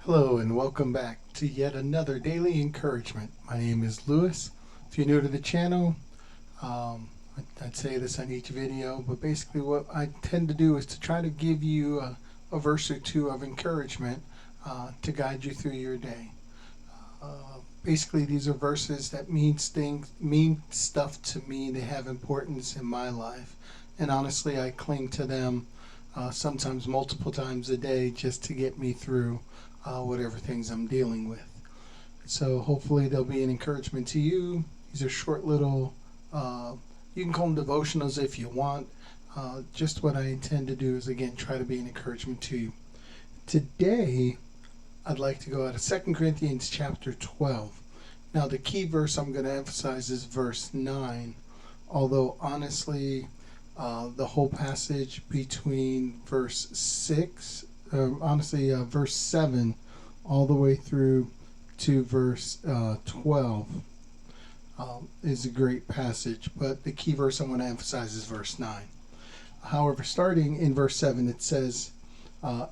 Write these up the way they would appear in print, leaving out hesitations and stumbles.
Hello and welcome back to yet another daily encouragement. My name is Lewis. If you're new to the channel, I'd say this on each video, but basically what I tend to do is to try to give you a verse or two of encouragement to guide you through your day. Basically, these are verses that mean stuff to me. They have importance in my life, and honestly, I cling to them sometimes multiple times a day just to get me through whatever things I'm dealing with. So hopefully they'll be an encouragement to you. These are short little, you can call them devotionals if you want. Just what I intend to do is, again, try to be an encouragement to you. Today, I'd like to go out of 2 Corinthians chapter 12. Now, the key verse I'm going to emphasize is verse 9, although honestly, the whole passage between verse 6, verse 7 all the way through to verse 12 is a great passage, but the key verse I want to emphasize is verse 9. However, starting in verse 7, it says, the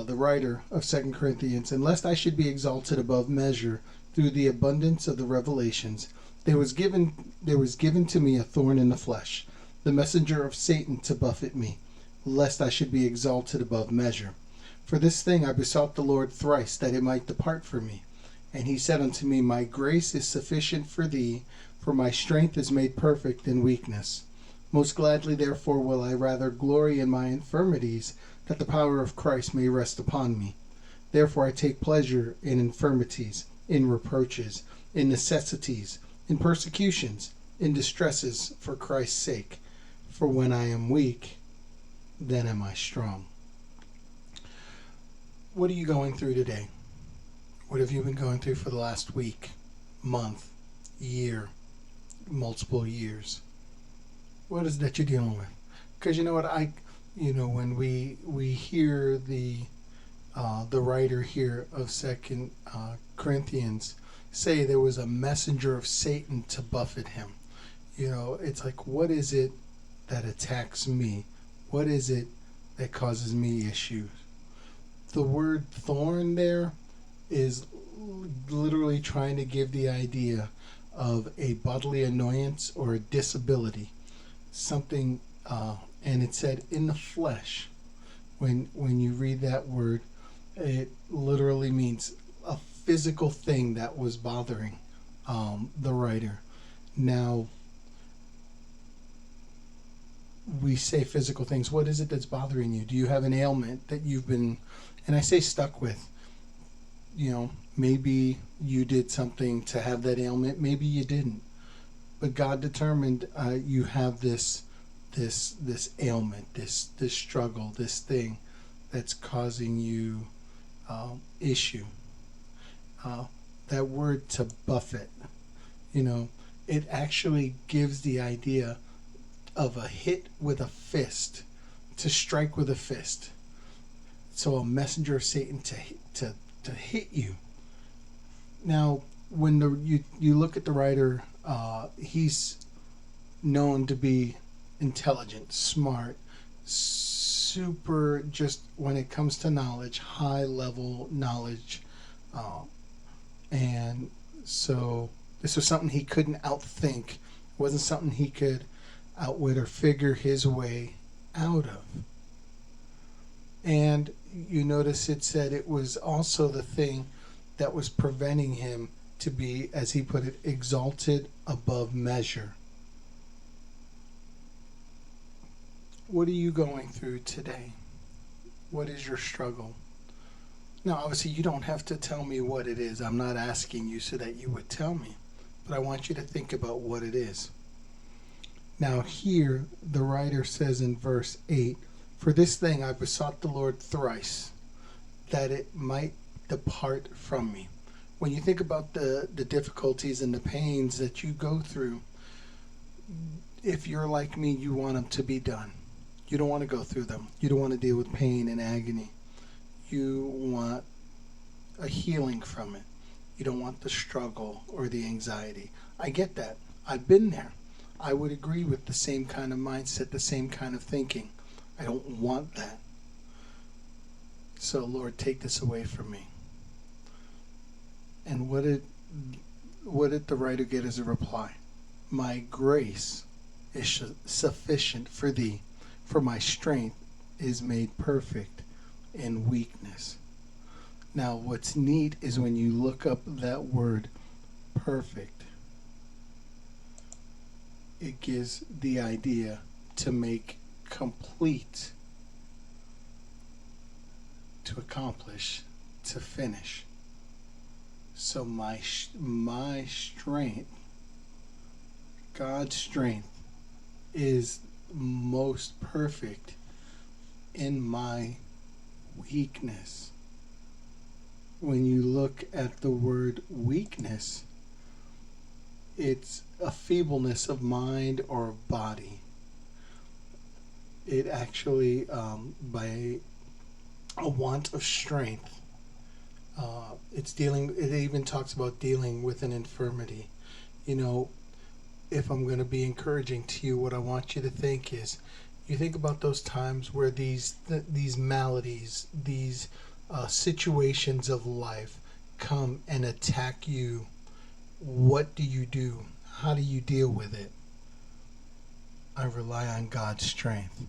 writer of 2 Corinthians, "And lest I should be exalted above measure through the abundance of the revelations, there was given to me a thorn in the flesh, the messenger of Satan to buffet me, lest I should be exalted above measure. For this thing I besought the Lord thrice, that it might depart from me. And he said unto me, My grace is sufficient for thee, for my strength is made perfect in weakness. Most gladly therefore will I rather glory in my infirmities, that the power of Christ may rest upon me. Therefore I take pleasure in infirmities, in reproaches, in necessities, in persecutions, in distresses for Christ's sake. For when I am weak, then am I strong." What are you going through today? What have you been going through for the last week, month, year, multiple years? What is it that you're dealing with? Because you know what, when we hear the writer here of 2 Corinthians say there was a messenger of Satan to buffet him. It's like, what is it that attacks me? What is it that causes me issues? The word thorn there is literally trying to give the idea of a bodily annoyance or a disability. Something, and it said in the flesh. When you read that word, it literally means a physical thing that was bothering the writer. Now, we say physical things. What is it that's bothering you? Do you have an ailment that you've been, and I say stuck with? Maybe you did something to have that ailment. Maybe you didn't. But God determined you have this ailment, this struggle, this thing that's causing you issue. That word to buffet, it actually gives the idea of a hit with a fist, to strike with a fist. So a messenger of Satan to hit you. Now, when you look at the writer, he's known to be intelligent, smart, super, just when it comes to knowledge, high level knowledge, and so this was something he couldn't outthink. It wasn't something he could outwit or figure his way out of. And you notice it said it was also the thing that was preventing him to be, as he put it, exalted above measure. What are you going through today? What is your struggle? Now, obviously, you don't have to tell me what it is. I'm not asking you so that you would tell me, but I want you to think about what it is. Now here, the writer says in verse 8, "For this thing I besought the Lord thrice, that it might depart from me." When you think about the difficulties and the pains that you go through, if you're like me, you want them to be done. You don't want to go through them. You don't want to deal with pain and agony. You want a healing from it. You don't want the struggle or the anxiety. I get that. I've been there. I would agree with the same kind of mindset, the same kind of thinking. I don't want that. So, Lord, take this away from me. And what did the writer get as a reply? My grace is sufficient for thee, for my strength is made perfect in weakness. Now, what's neat is when you look up that word perfect, it gives the idea to make complete, to accomplish, to finish. So my strength, God's strength, is most perfect in my weakness. When you look at the word weakness, it's a feebleness of mind or of body. It actually, by a want of strength, it even talks about dealing with an infirmity. You know, if I'm going to be encouraging to you, what I want you to think is, you think about those times where these maladies, these situations of life come and attack you. What do you do? How do you deal with it? I rely on God's strength.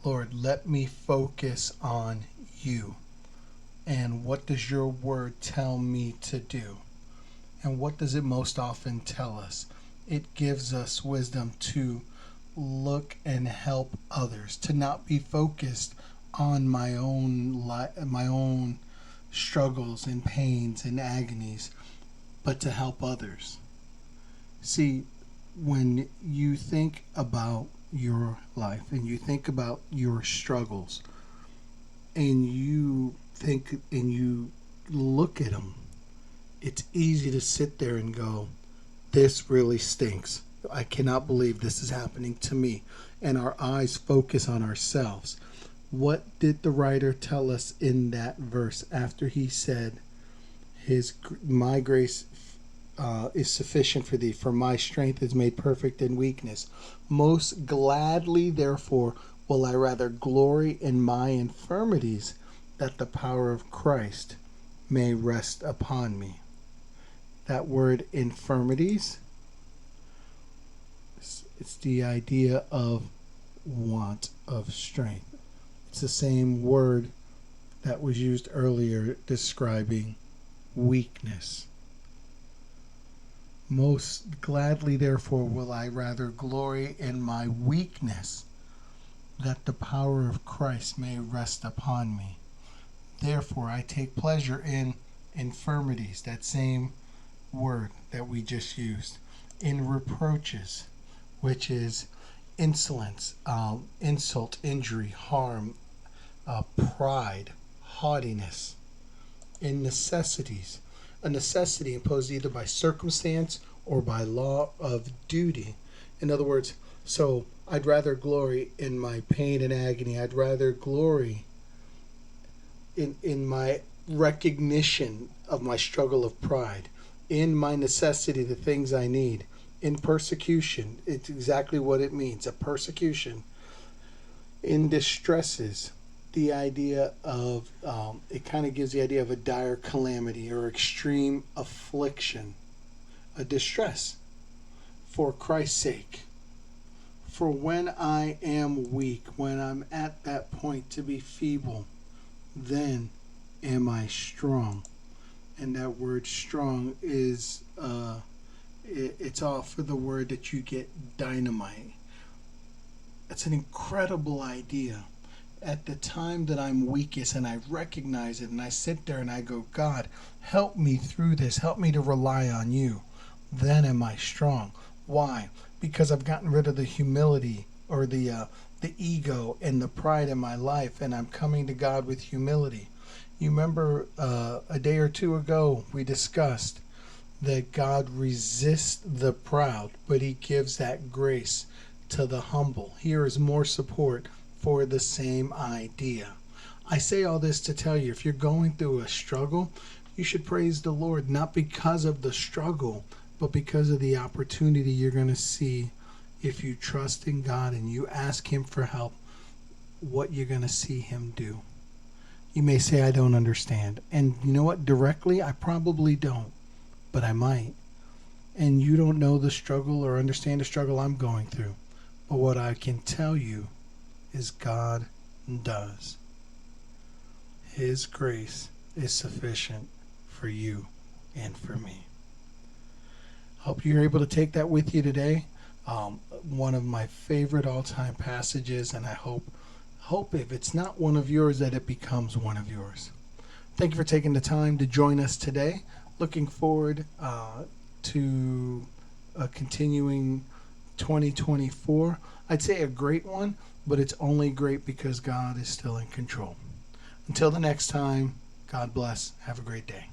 Lord, let me focus on you. And what does your word tell me to do? And what does it most often tell us? It gives us wisdom to look and help others, to not be focused on my own struggles and pains and agonies, but to help others. See, when you think about your life and you think about your struggles and you think and you look at them, it's easy to sit there and go, this really stinks. I cannot believe this is happening to me. And our eyes focus on ourselves. What did the writer tell us in that verse after he said, my grace is sufficient for thee, for my strength is made perfect in weakness. Most gladly, therefore, will I rather glory in my infirmities, that the power of Christ may rest upon me. That word infirmities, it's the idea of want of strength. It's the same word that was used earlier describing weakness. Most gladly, therefore, will I rather glory in my weakness, that the power of Christ may rest upon me. Therefore, I take pleasure in infirmities, that same word that we just used, in reproaches, which is insolence, insult, injury, harm, pride, haughtiness, in necessities, a necessity imposed either by circumstance or by law of duty. In other words, so I'd rather glory in my pain and agony. I'd rather glory in my recognition of my struggle of pride, in my necessity, the things I need, in persecution. It's exactly what it means, a persecution. In distresses, the idea of, it kind of gives the idea of a dire calamity or extreme affliction, a distress, for Christ's sake. For when I am weak, when I'm at that point to be feeble, then am I strong. And that word strong is, it's off of the word that you get, dynamite. That's an incredible idea. At the time that I'm weakest and I recognize it and I sit there and I go, God, help me through this. Help me to rely on you. Then am I strong. Why? Because I've gotten rid of the humility or the ego and the pride in my life, and I'm coming to God with humility. You remember a day or two ago we discussed that God resists the proud, but he gives that grace to the humble. Here is more support for the same idea. I say all this to tell you, if you're going through a struggle, you should praise the Lord, not because of the struggle, but because of the opportunity you're going to see if you trust in God and you ask him for help, what you're going to see him do. You may say I don't understand. And you know what? Directly, I probably don't, but I might. And you don't know the struggle or understand the struggle I'm going through. But what I can tell you is God does. His grace is sufficient for you and for me. Hope you're able to take that with you today. One of my favorite all-time passages, and I hope if it's not one of yours, that it becomes one of yours. Thank you for taking the time to join us today. Looking forward to a continuing 2024. I'd say a great one, but it's only great because God is still in control. Until the next time, God bless. Have a great day.